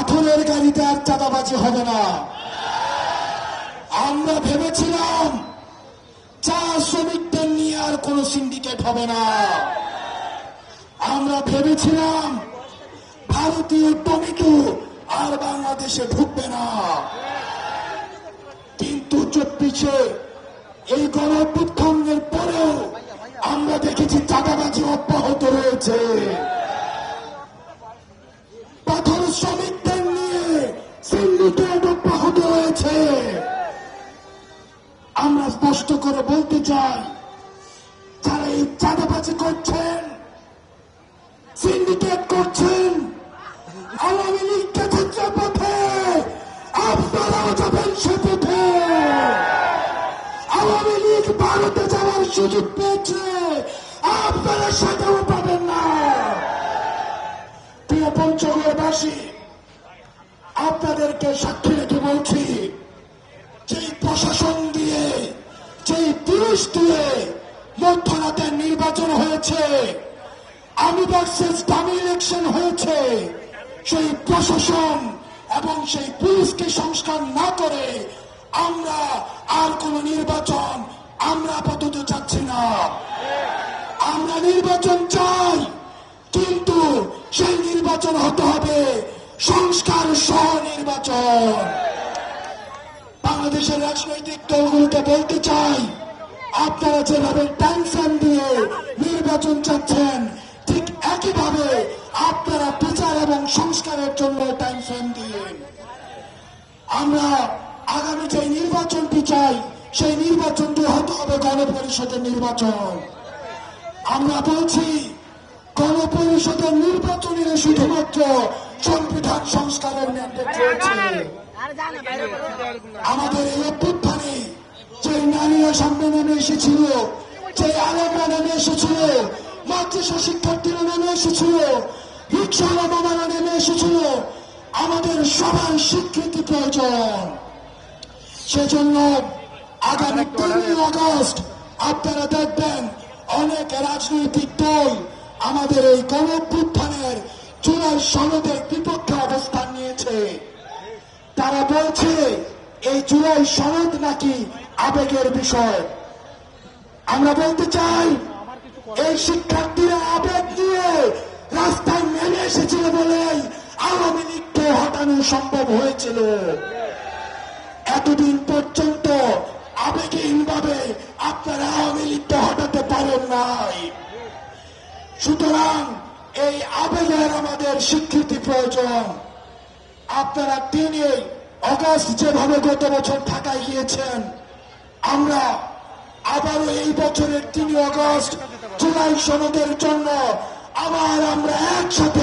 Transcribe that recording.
পাথরের গাড়িতে আর চাঁদাবাজি হবে না। আমরা ভেবেছিলাম চা শ্রমিকদের নিয়ে আর কোন সিন্ডিকেট হবে না। আমরা ভেবেছিলাম ভারতীয় টমেটো আর বাংলাদেশে ঢুকবে না। কিন্তু 24-এ এই গণঅভ্যুত্থানের পরেও আমরা দেখেছি চাঁদাবাজি অব্যাহত রয়েছে। পাথর শ্রমিকদের নিয়ে সিন্ডিকেট অব্যাহত রয়েছে। আমরা স্পষ্ট করে বলতে চাই, যারা এই চাঁদাবাজি করছেন, সিন্ডিকেট করছেন, আওয়ামী লীগকে যাত্রা পথে আপনারাও যাবেন সে পথে। আওয়ামী লীগ ভারতে যাওয়ার সুযোগ পেয়েছে, আপনারা সেটাও পাবেন না। প্রিয় পঞ্চগড়বাসী, আপনাদেরকে সাক্ষী রেখে বলছি, যেই প্রশাসন দিয়ে, যেই পুলিশ দিয়ে মধ্যরাতে নির্বাচন হয়েছে, আমি ভার্সেস দামি ইলেকশন হয়েছে, সেই প্রশাসন এবং সেই পুলিশকে সংস্কার না করে আমরা আর কোন নির্বাচন আমরা আপাতত চাচ্ছি না। আমরা নির্বাচন চাই, কিন্তু সেই নির্বাচন হতে হবে সংস্কার সহ নির্বাচন। বাংলাদেশের রাজনৈতিক দলগুলোকে বলতে চাই, আপনারা যেভাবে টেনশন দিয়ে নির্বাচন চাচ্ছেন, ঠিক একইভাবে আপনারা বিচার এবং সংস্কারের জন্য টেনশন দিয়ে আমরা আগামী যে নির্বাচনটি চাই, সেই নির্বাচনটি হতে হবে গণপরিষদের নির্বাচন। আমরা বলছি, গণপরিষদের নির্বাচনের শুধুমাত্র সংবিধান সংস্কারের ম্যান্ডেট রয়েছে। আমাদের এই অভ্যুত্থানে যে নারীরা সামনে নেমে এসেছিল, যে আলেমরা নেমে এসেছিল, মাদ্রাসা শিক্ষার্থীরা নেমে এসেছিল, রিকশাওয়ালা মামারা নেমে এসেছিল, আমাদের সবার স্বীকৃতি প্রয়োজন। সেজন্য আগামী 3 আগস্ট আপনারা দেখবেন অনেক রাজনৈতিক দল আমাদের এই গণঅভ্যুত্থানের জুলাই সনদের বিপক্ষে অবস্থান নিয়েছে। তারা বলছে এই জুলাই সনদ নাকি আবেগের বিষয়। আমরা বলতে চাই, এই শিক্ষার্থীরা আবেগ নিয়ে রাস্তায় নেমে এসেছিল বলেই আওয়ামী লীগকে হটানো সম্ভব হয়েছিল। এতদিন পর্যন্ত আবেগহীন ভাবে আপনারা আওয়ামী লীগকে হটাতে পারেন নাই। সুতরাং এই আবেগের আমাদের স্বীকৃতি প্রয়োজন। আপনারা 3 আগস্ট যেভাবে গত বছর ঢাকায় গিয়েছেন, আমরা আবারও এই বছরের 3 আগস্ট জুলাই সনদের জন্য আবার আমরা একসাথে